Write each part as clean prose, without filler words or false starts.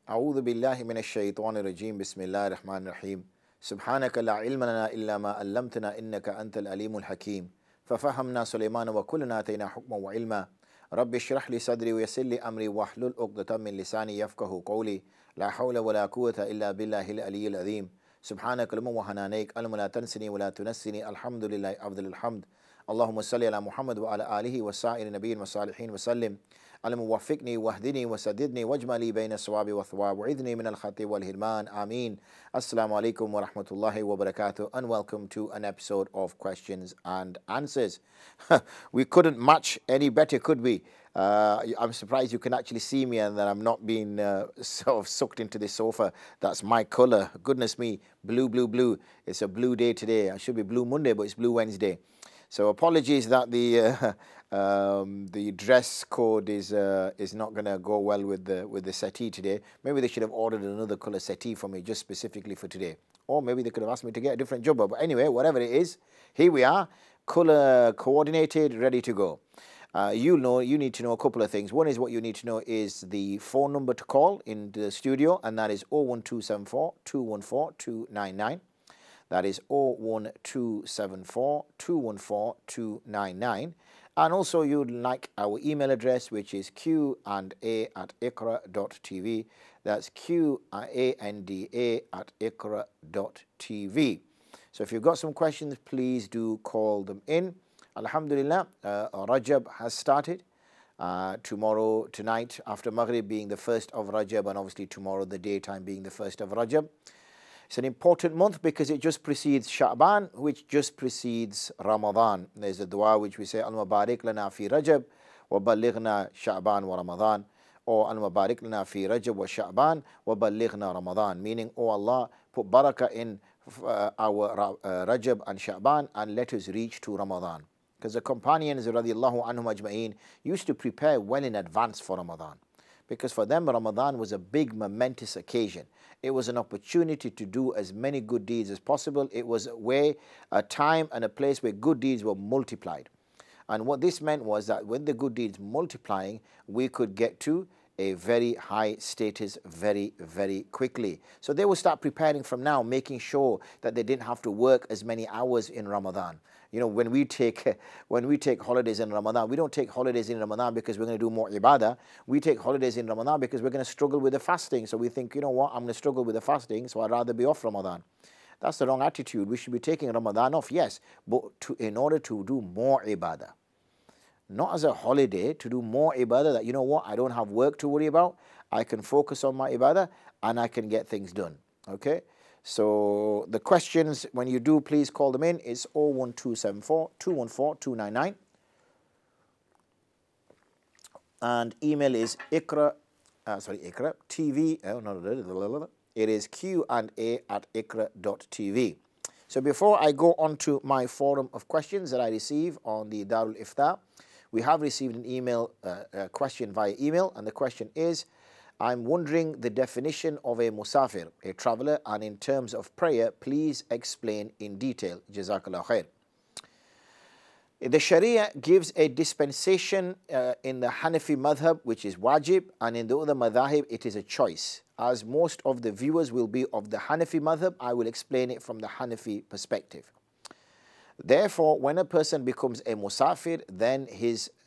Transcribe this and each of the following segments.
أعوذ بالله من الشيطان الرجيم بسم الله الرحمن الرحيم سبحانك لا علم لنا إلا ما علمتنا إنك أنت العليم الحكيم ففهمنا سليمان وكلنا آتينا حكما وعلما رب اشرح لي صدري ويسر لي أمري واحلل عقدة من لساني يفقه قولي لا حول ولا قوة إلا بالله العلي العظيم سبحانك اللهم وحنانيك علم لا تنسني ولا تنسني الحمد لله أفضل الحمد اللهم صل على محمد وعلى آله وسائر النبيين والصالحين وسلم اللهم وفقني واهدني وسددني واجملي بين الصواب والثواب وعذني من الخطأ والهرمان آمين. Assalamu alaikum wa rahmatullahi wa barakatuh and welcome to an episode of Questions and Answers. We couldn't match any better, could we? I'm surprised you can actually see me and that I'm not being sort of sucked into the sofa. That's my color. Goodness me, blue, blue, blue. It's a blue day today. I should be Blue Monday, but it's Blue Wednesday. So apologies that the dress code is not going to go well with the settee today. Maybe they should have ordered another color settee for me just specifically for today. Or maybe they could have asked me to get a different jumper. But anyway, whatever it is, here we are, color coordinated, ready to go. You need to know a couple of things. One is what you need to know is the phone number to call in the studio, and that is 01274 214 299. That is 01274 214 299. And also you'd like our email address, which is q&a@iqra.tv. That's qanda@iqra.tv. So if you've got some questions, please do call them in. Alhamdulillah, Rajab has started. Tonight, after Maghrib being the first of Rajab, and obviously tomorrow the daytime being the first of Rajab. It's an important month because it just precedes Sha'ban, which just precedes Ramadan. There's a dua which we say, Al-Mubarak lana fi Rajab wa ballighna Sha'ban wa Ramadan, or Al-Mubarak lana fi Rajab wa Sha'ban wa ballighna Ramadan, meaning, oh Allah, put barakah in our Rajab and Sha'ban and let us reach to Ramadan. Because the companions, radiallahu anhum ajma'een, used to prepare well in advance for Ramadan. Because for them, Ramadan was a big, momentous occasion. It was an opportunity to do as many good deeds as possible. It was a time and a place where good deeds were multiplied. And what this meant was that when the good deeds multiplying, we could get to a very high status very, very quickly. So they will start preparing from now, making sure that they didn't have to work as many hours in Ramadan. You know, when we take holidays in Ramadan, we don't take holidays in Ramadan because we're going to do more ibadah. We take holidays in Ramadan because we're going to struggle with the fasting. So we think, you know what, I'm going to struggle with the fasting, so I'd rather be off Ramadan. That's the wrong attitude. We should be taking Ramadan off, yes, but in order to do more ibadah. Not as a holiday, to do more ibadah that, you know what, I don't have work to worry about. I can focus on my ibadah and I can get things done. Okay? So the questions, when you do, please call them in. It's 01274 214 299. And email is iqra TV. It is q&a@iqra.tv. So before I go on to my forum of questions that I receive on the Darul Ifta, we have received an email, a question via email, and the question is, I'm wondering the definition of a musafir, a traveler, and in terms of prayer, please explain in detail. Jazakallah khair. The Sharia gives a dispensation in the Hanafi madhab, which is wajib, and in the other madhahib, it is a choice. As most of the viewers will be of the Hanafi madhab, I will explain it from the Hanafi perspective. Therefore, when a person becomes a musafir, then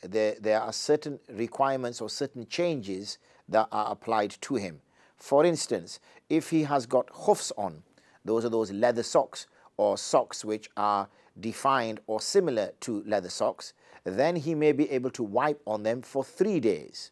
there are certain requirements or certain changes that are applied to him. For instance, if he has got khufs on, those are those leather socks or socks which are defined or similar to leather socks, then he may be able to wipe on them for 3 days.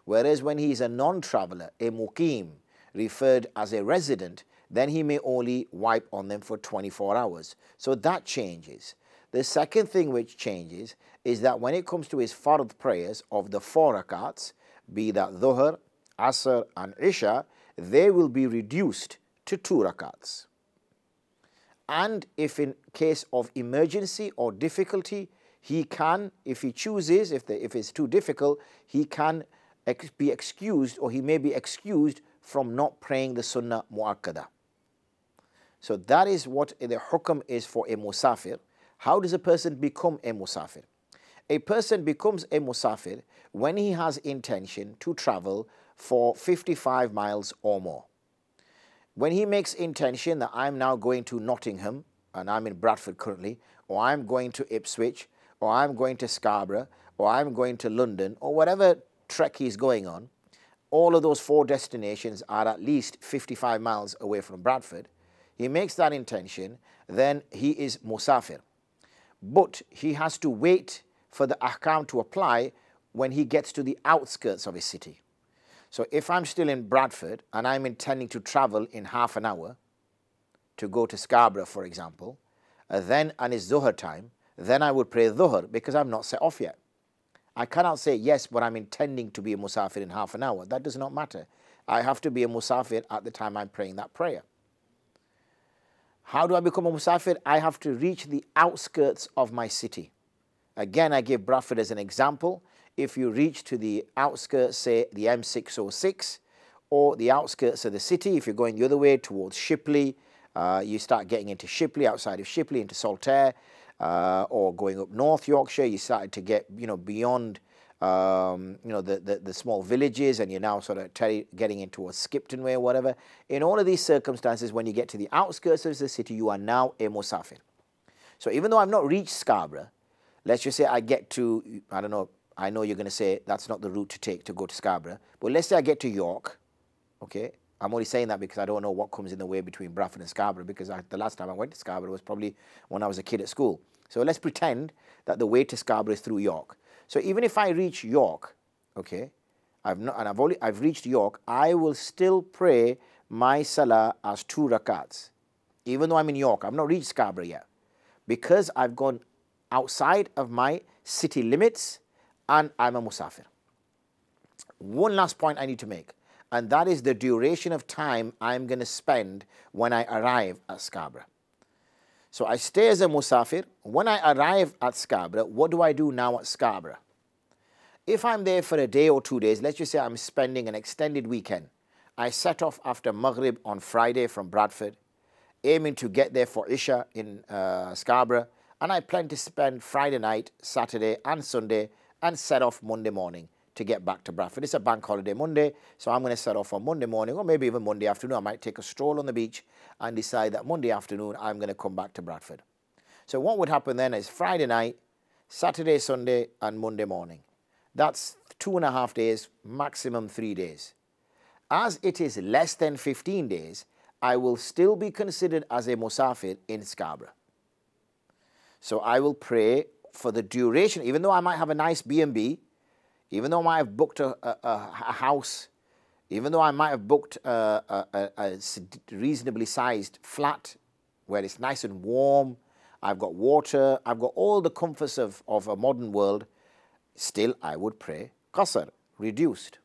Whereas when he is a non-traveler, a muqim, referred as a resident, then he may only wipe on them for 24 hours. So that changes. The second thing which changes is that when it comes to his fard prayers of the 4 rakats, be that Dhuhr, Asr and Isha, they will be reduced to 2 rakats. And if in case of emergency or difficulty, he can, if he chooses, if it's too difficult, he can be excused, or he may be excused from not praying the Sunnah Mu'akkada. So that is what the hukam is for a musafir. How does a person become a musafir? A person becomes a musafir when he has intention to travel for 55 miles or more. When he makes intention that I'm now going to Nottingham, and I'm in Bradford currently, or I'm going to Ipswich, or I'm going to Scarborough, or I'm going to London, or whatever trek he's going on, all of those 4 destinations are at least 55 miles away from Bradford. He makes that intention, then he is musafir. But he has to wait for the ahkam to apply when he gets to the outskirts of his city. So if I'm still in Bradford and I'm intending to travel in half an hour to go to Scarborough, for example, and it's Zuhr time, then I would pray Zuhr because I'm not set off yet. I cannot say, yes, but I'm intending to be a musafir in half an hour. That does not matter. I have to be a musafir at the time I'm praying that prayer. How do I become a musafir? I have to reach the outskirts of my city. Again, I give Bradford as an example. If you reach to the outskirts, say the M606, or the outskirts of the city, if you're going the other way towards Shipley, you start getting into Shipley, outside of Shipley, into Saltaire, or going up North Yorkshire, you started to get, beyond, the small villages, and you're now sort of getting into a Skipton way or whatever. In all of these circumstances, when you get to the outskirts of the city, you are now a musafir. So even though I've not reached Scarborough, let's just say I get to, I don't know, I know you're going to say that's not the route to take to go to Scarborough, but let's say I get to York, okay? I'm only saying that because I don't know what comes in the way between Bradford and Scarborough, because the last time I went to Scarborough was probably when I was a kid at school. So let's pretend that the way to Scarborough is through York. So even if I reach York, okay, I've reached York, I will still pray my salah as 2 rakats, even though I'm in York. I've not reached Scarborough yet, because I've gone outside of my city limits and I'm a musafir. One last point I need to make, and that is the duration of time I'm going to spend when I arrive at Scarborough. So I stay as a musafir. When I arrive at Scarborough, what do I do now at Scarborough? If I'm there for a day or 2 days, let's just say I'm spending an extended weekend. I set off after Maghrib on Friday from Bradford, aiming to get there for Isha in Scarborough, and I plan to spend Friday night, Saturday and Sunday, and set off Monday morning to get back to Bradford. It's a bank holiday Monday, so I'm going to set off on Monday morning, or maybe even Monday afternoon. I might take a stroll on the beach and decide that Monday afternoon I'm going to come back to Bradford. So what would happen then is Friday night, Saturday, Sunday, and Monday morning. That's 2.5 days, maximum 3 days. As it is less than 15 days, I will still be considered as a musafir in Scarborough. So I will pray for the duration, even though I might have a nice B&B, even though I might have booked a house, even though I might have booked a reasonably sized flat where it's nice and warm, I've got water, I've got all the comforts of a modern world, still I would pray qasr, reduced.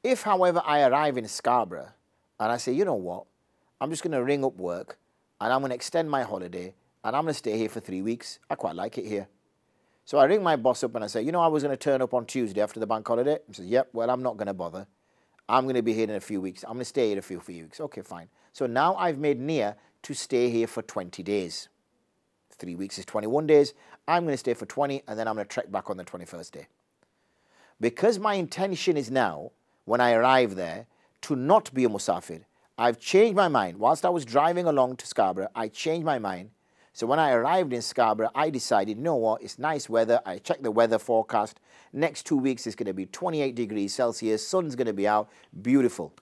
If, however, I arrive in Scarborough and I say, you know what, I'm just going to ring up work and I'm going to extend my holiday and I'm going to stay here for 3 weeks, I quite like it here. So I ring my boss up and I say, I was going to turn up on Tuesday after the bank holiday. He says, yep, well, I'm not going to bother. I'm going to be here in a few weeks. I'm going to stay here a few weeks. Okay, fine. So now I've made niyyah to stay here for 20 days. 3 weeks is 21 days. I'm going to stay for 20, and then I'm going to trek back on the 21st day. Because my intention is now, when I arrive there, to not be a musafir, I've changed my mind. Whilst I was driving along to Scarborough, I changed my mind. So when I arrived in Scarborough, I decided, you know what, it's nice weather. I checked the weather forecast. Next 2 weeks is going to be 28 degrees Celsius. Sun's going to be out. Beautiful.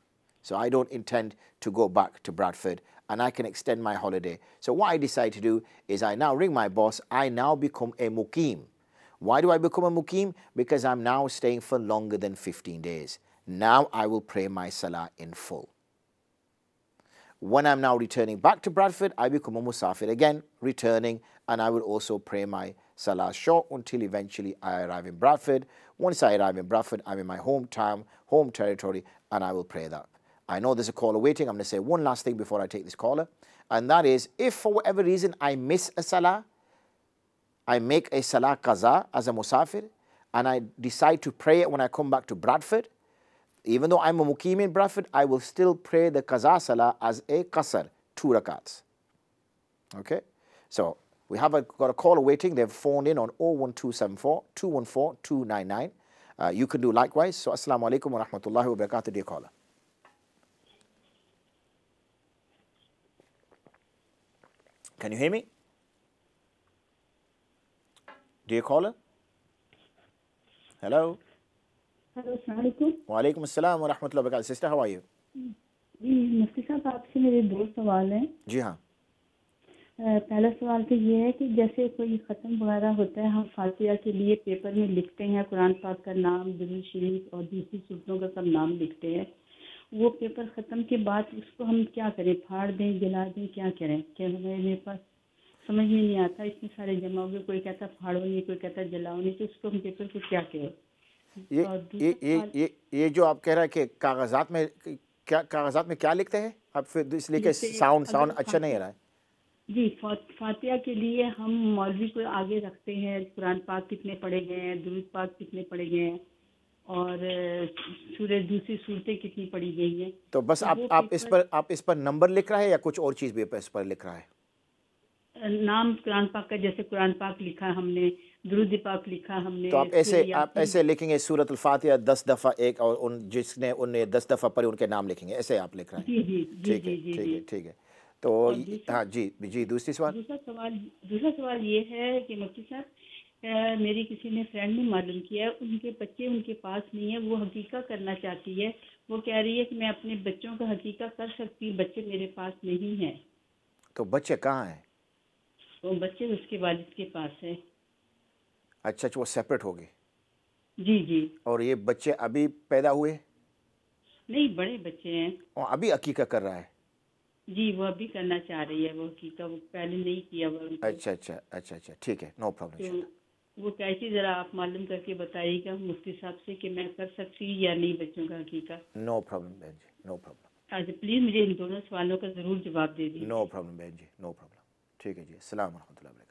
So I don't intend to go back to Bradford, and I can extend my holiday. So what I decide to do is I now ring my boss. I now become a muqim. Why do I become a muqim? Because I'm now staying for longer than 15 days. Now I will pray my salah in full. When I'm now returning back to Bradford, I become a musafir again, returning, and I will also pray my salah short until eventually I arrive in Bradford. Once I arrive in Bradford, I'm in my hometown, home territory, and I will pray that. I know there's a caller waiting. I'm going to say one last thing before I take this caller, and that is, if for whatever reason I miss a salah, I make a salah qaza as a musafir, and I decide to pray it when I come back to Bradford, even though I'm a muqim in Bradford, I will still pray the qaza salah as a qasr, 2 rakats. Okay? So we have got a caller waiting. They've phoned in on 01274 214 299. you can do likewise. So assalamu alaikum wa rahmatullahi wa barakatuh, dear caller. Can you hear me? Dear caller? Hello? Hello अस्सलाम वालेकुम। Walaikum assalam wa rahmatullahi wa barakatuh. Sister, how are you? जी मुफ्ती साहब, आपसे मेरे दो सवाल हैं। जी हाँ। पहला सवाल तो ये है कि जैसे कोई ख़त्म वगैरह होता है, हम फातिहा के लिए पेपर में लिखते हैं कुरान पाक का नाम, दुरूद शरीफ और दूसरी सूरतों का सब नाम लिखते हैं। वो पेपर ख़त्म के बाद उसको हम क्या करें, फाड़ दें, जला दें, क्या करें? क्या मेरे पास समझ में नहीं आता, इतने सारे जमा हो गए, कोई कहता फाड़ो नहीं, कोई कहता जलाओ नहीं, तो उसको हम पेपर को क्या करें? ये जो आप कह रहे हैं कि कागजात में क्या लिखते हैं आप, फिर इसलिए कि साउंड अच्छा नहीं आ रहा है। जी, फातिहा के लिए हम मौलवी को आगे रखते हैं, कुरान पाक कितने पढ़े गए हैं, दुरूद पाक कितने पढ़े गए हैं और दूसरी सूरतें कितनी पढ़ी गई हैं। तो बस आप इस पर नंबर लिख रहा है या कुछ और चीज़ भी इस पर लिख रहा है? नाम कुरान पाक का, जैसे कुरान पाक लिखा हमने, दुरूद पाक लिखा हमने। तो आप ऐसे लिखेंगे सूरत अल-फातिहा 10 दफ़ा एक, और जिसने उन्हें 10 दफ़ा पढ़ी उनके नाम लिखेंगे, ऐसे आप लिख रहे हैं? जी जी जी ठीक है। तो हाँ जी, दूसरा सवाल ये है कि मुफ्ती साहब, मेरी किसी ने फ्रेंड ने मालूम किया है, उनके बच्चे उनके पास नहीं है, वो हकीका करना चाहती है। वो कह रही है कि मैं अपने बच्चों का हकीका कर सकती हूँ, बच्चे मेरे पास नहीं है। तो बच्चे कहाँ हैं? वो बच्चे उसके वालिद के पास है। अच्छा, वो सेपरेट हो गए? जी। और ये बच्चे अभी पैदा हुए? नहीं, बड़े बच्चे हैं। और अभी अकीका कर रहा है? जी, वो अभी करना चाह रही है, वो हकीका वो पहले नहीं किया वो। अच्छा, ठीक है, नो प्रॉब्लम। तो वो कैसी, जरा आप मालूम करके बताइएगा मुफ्ती साहब से कि मैं कर सकती हूँ या नहीं बच्चों का हकीका। नो प्रॉब्लम बहन जी, नो प्रॉब्लम। अच्छा, प्लीज़ मुझे इन दोनों सवालों का ज़रूर जवाब दे दीजिए। नो प्रॉब्लम बहन जी, नो प्रॉब्लम। ठीक है जी, अस्सलाम वालेकुम।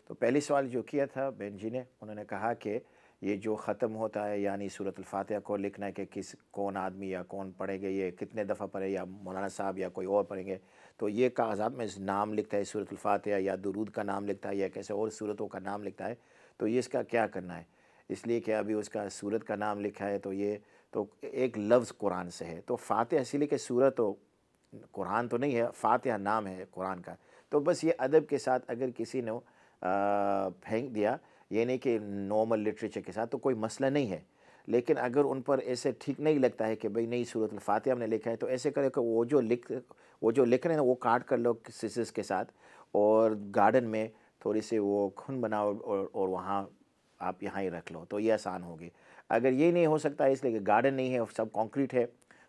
तो पहली सवाल जो किया था बहन जी ने, उन्होंने कहा कि ये जो ख़त्म होता है, यानी सूरत अल-फातिहा को लिखना है कि कौन आदमी या कौन पढ़ेंगे, ये कितने दफ़ा पढ़े, या मौलाना साहब या कोई और पढ़ेंगे, तो ये कागज़ात में नाम लिखता है सूरत अल-फातिहा या दुरूद का नाम लिखता है या कैसे और सूरतों का नाम लिखता है, तो ये इसका क्या करना है? इसलिए कि अभी उसका सूरत का नाम लिखा है, तो ये तो एक लफ्ज़ कुरान से है, तो फातिहा इसलिए कि सूरत तो कुरान तो नहीं है, फातिहा नाम है कुरान का। तो बस ये अदब के साथ अगर किसी ने फेंक दिया, ये नहीं कि नॉर्मल लिटरेचर के साथ, तो कोई मसला नहीं है। लेकिन अगर उन पर ऐसे ठीक नहीं लगता है कि भाई नहीं सूरत अल-फातिहा हमने लिखा है, तो ऐसे करे कि वो जो लिख रहे हैं ना, वो काट कर लो सिसस के साथ, और गार्डन में थोड़ी सी वो खून बनाओ और वहाँ आप यहाँ ही रख लो, तो ये आसान होगी। अगर ये नहीं हो सकता है इसलिए कि गार्डन नहीं है, सब कंक्रीट है,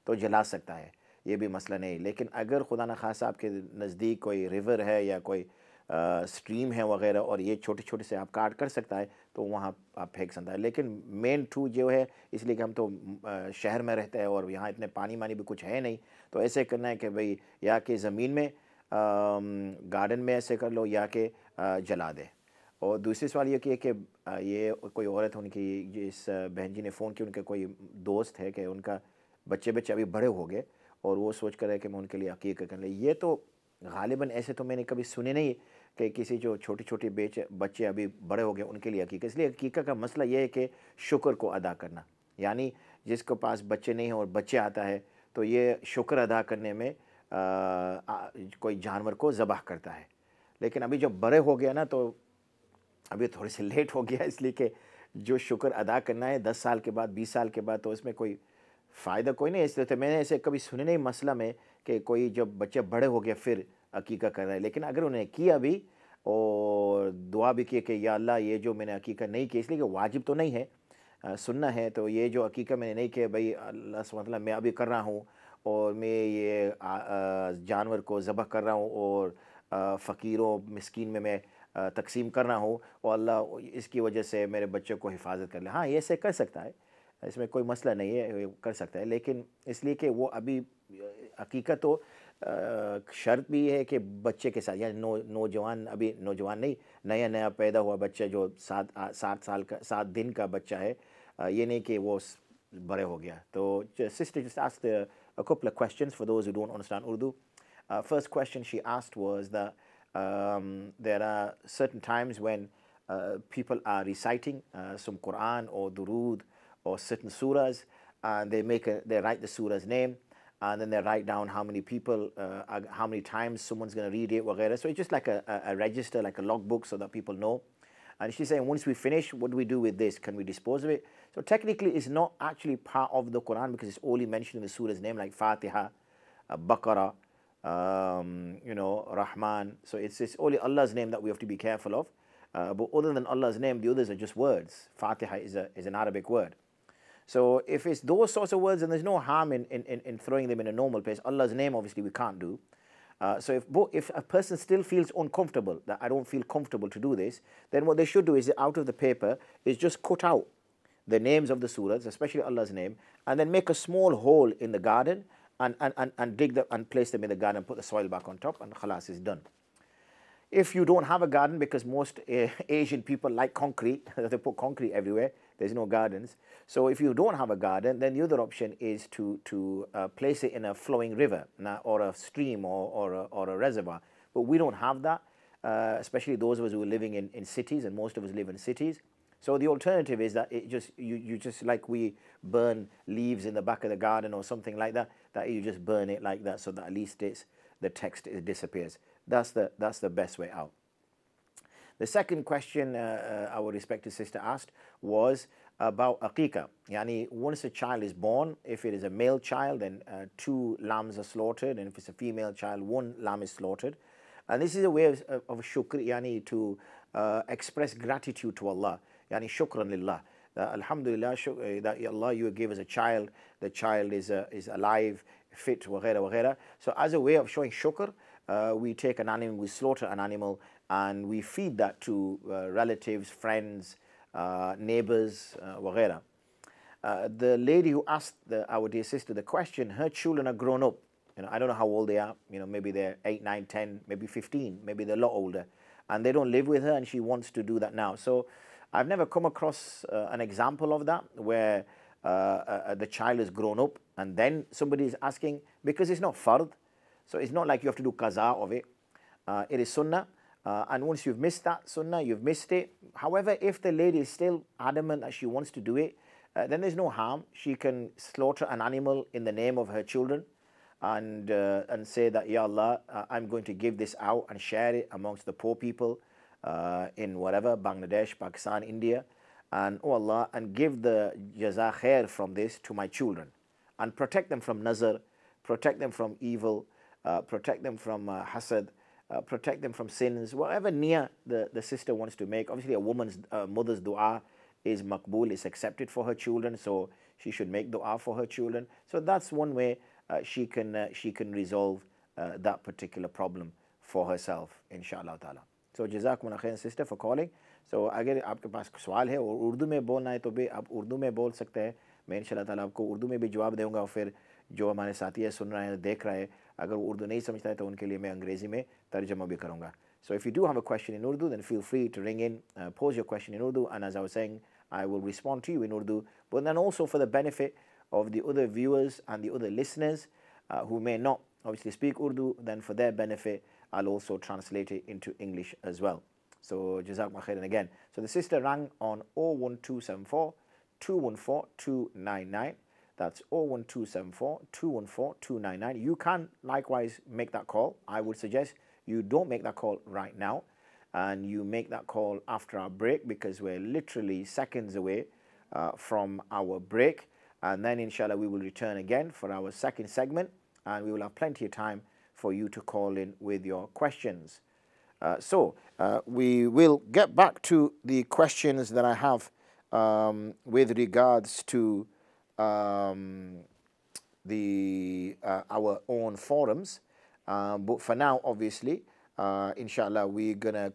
तो जला सकता है, ये भी मसला नहीं। लेकिन अगर खुदा न खासा आपके नज़दीक कोई रिवर है या कोई स्ट्रीम है वगैरह, और ये छोटे छोटे से आप काट कर सकता है, तो वहाँ आप फेंक सकता है। लेकिन मेन टू जो है, इसलिए कि हम तो शहर में रहते हैं और यहाँ इतने पानी भी कुछ है नहीं, तो ऐसे करना है कि भाई या कि ज़मीन में गार्डन में ऐसे कर लो, या कि जला दे। और दूसरी सवाल ये कि ये कोई औरत, उनकी जिस बहन जी ने फ़ोन किया, उनके कोई दोस्त है कि उनका बच्चे अभी बड़े हो गए और वो सोच कर है कि मैं उनके लिए अकीक़ा कर ले। ये तो गालिबन ऐसे तो मैंने कभी सुने नहीं कि किसी जो छोटी बच्चे अभी बड़े हो गए उनके लिए अकीक़ा। इसलिए अकीक़ा का मसला ये है कि शुक्र को अदा करना, यानी जिसके पास बच्चे नहीं हैं और बच्चे आता है, तो ये शुक्र अदा करने में कोई जानवर को ज़बह करता है। लेकिन अभी जब बड़े हो गया ना, तो अभी थोड़ी सी लेट हो गया, इसलिए कि जो शुक्र अदा करना है 10 साल के बाद, 20 साल के बाद, तो इसमें कोई फ़ायदा कोई नहीं। इसलिए तो मैंने ऐसे कभी सुने नहीं मसला में कि कोई जब बच्चे बड़े हो गए फिर अकीक़ा कर रहा है। लेकिन अगर उन्हें किया भी और दुआ भी की कि या अल्लाह, ये जो मैंने अकीक़ा नहीं की, इसलिए कि वाजिब तो नहीं है, सुन्ना है, तो ये जो अकीक़ा मैंने नहीं किया, भाई अल्लाह सुब्हानहू व तआला मैं अभी कर रहा हूँ और मैं ये जानवर को ज़बह कर रहा हूँ और फ़कीरों मिस्कीन में मैं तकसीम कर रहा हूँ, और अल्लाह इसकी वजह से मेरे बच्चों को हिफाजत कर ले। हाँ, ये ऐसे कर सकता है, इसमें कोई मसला नहीं है, कर सकता है। लेकिन इसलिए कि वो अभी हकीकत तो शर्त भी है कि बच्चे के साथ, या नौजवान, अभी नौजवान नहीं, नया पैदा हुआ बच्चा जो 7 दिन का बच्चा है, ये नहीं कि वो बड़े हो गया। तो sister just asked a couple of questions for those who don't understand Urdu. First question she asked was that there are certain times when people are reciting some Quran or Durood or certain surahs, and they write the surah's name, and then they write down how many people, how many times someone's going to read it, whatever. So it's just like a register, like a logbook, so that people know. And she's saying, once we finish, what do we do with this? Can we dispose of it? So technically, it's not actually part of the Quran because it's only mentioned in the surah's name, like Fatiha, Baqarah, Rahman. So it's only Allah's name that we have to be careful of. But other than Allah's name, the others are just words. Fatiha is an Arabic word. So if it's those sorts of words, then there's no harm in throwing them in a normal place. Allah's name, obviously, we can't do. So if a person still feels uncomfortable, that I don't feel comfortable to do this, then what they should do is, out of the paper, is just cut out the names of the surahs, especially Allah's name, and then make a small hole in the garden and dig them and place them in the garden and put the soil back on top, and khalas, is done. If you don't have a garden, because most Asian people like concrete, they put concrete everywhere, there's no gardens. So if you don't have a garden, then the other option is to place it in a flowing river or a stream or a reservoir. But we don't have that, especially those of us who are living in cities, and most of us live in cities. So the alternative is that you just like we burn leaves in the back of the garden or something like that, that you just burn it like that, so that at least the text disappears. That's the best way out. The second question our respected sister asked was about aqiqah. Yani, once a child is born, if it is a male child, then 2 lambs are slaughtered, and if it's a female child, 1 lamb is slaughtered. And this is a way of shukr, yani to express gratitude to Allah. Yani shukran lillah. Alhamdulillah, that Allah, you gave us a child, the child is alive, fit, waghaira, waghaira. So as a way of showing shukr, we take an animal, we slaughter an animal, and we feed that to relatives, friends, neighbors, waghaira. The lady who asked our dear sister the question, her children are grown up. I don't know how old they are. Maybe they're 8, 9, 10, maybe 15, maybe they're a lot older, and they don't live with her, and she wants to do that now. So I've never come across an example of that where the child is grown up and then somebody is asking, because it's not fard. So it's not like you have to do qaza of it. It is sunnah. And once you've missed that sunnah, you've missed it. However, if the lady is still adamant that she wants to do it, then there's no harm. She can slaughter an animal in the name of her children and say that, Ya Allah, I'm going to give this out and share it amongst the poor people in whatever, Bangladesh, Pakistan, India. And, oh Allah, and give the jaza khair from this to my children. And protect them from nazar, protect them from evil, protect them from hasad, protect them from sins, whatever niyyah the sister wants to make. Obviously, a woman's mother's dua is maqbool, is accepted for her children, so she should make dua for her children. So that's one way she can resolve that particular problem for herself, inshallah ta'ala. So jazakumullah khairan, sister, for calling. So अगर आपके पास सवाल है और उर्दू में बोलना है तो भी आप उर्दू में बोल सकते हैं. मैं इंशाल्लाह ताला आपको उर्दू में भी जवाब दूंगा, और फिर जो हमारे साथी है, सुन रहे हैं, देख रहे हैं, अगर वो उर्दू नहीं समझता है तो उनके लिए मैं अंग्रेज़ी में तर्जुमा भी करूँगा. So if you do have a question in Urdu, then feel free to ring in, pose your question in Urdu, and as I was saying, I will respond to you in Urdu. But then also for the benefit of the other viewers and the other listeners who may not obviously speak Urdu, then for their benefit, I'll also translate it into English as well. So jazakumullah khairan again. So the sister rang on 01274 214 299. That's 01274 214 299. You can likewise make that call. I would suggest you don't make that call right now, and you make that call after our break, because we're literally seconds away from our break. And then inshallah we will return again for our second segment, and we will have plenty of time for you to call in with your questions. So we will get back to the questions that I have with regards to our own forums. But for now, obviously, inshallah, we're going to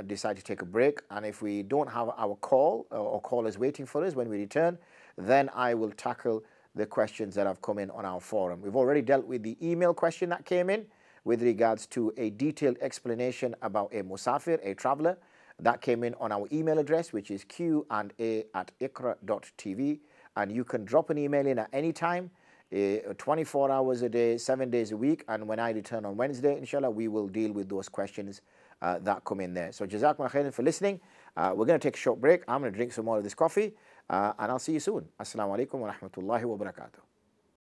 decide to take a break. And if we don't have our call or callers waiting for us when we return, then I will tackle the questions that have come in on our forum. We've already dealt with the email question that came in with regards to a detailed explanation about a musafir, a traveler. That came in on our email address, which is q&a@iqra.tv. And you can drop an email in at any time, 24 hours a day, 7 days a week. And when I return on Wednesday, inshallah, we will deal with those questions that come in there. So jazakumullah khairan for listening. We're going to take a short break. I'm going to drink some more of this coffee. And I'll see you soon. Assalamu alaikum wa rahmatullahi wa barakatuh.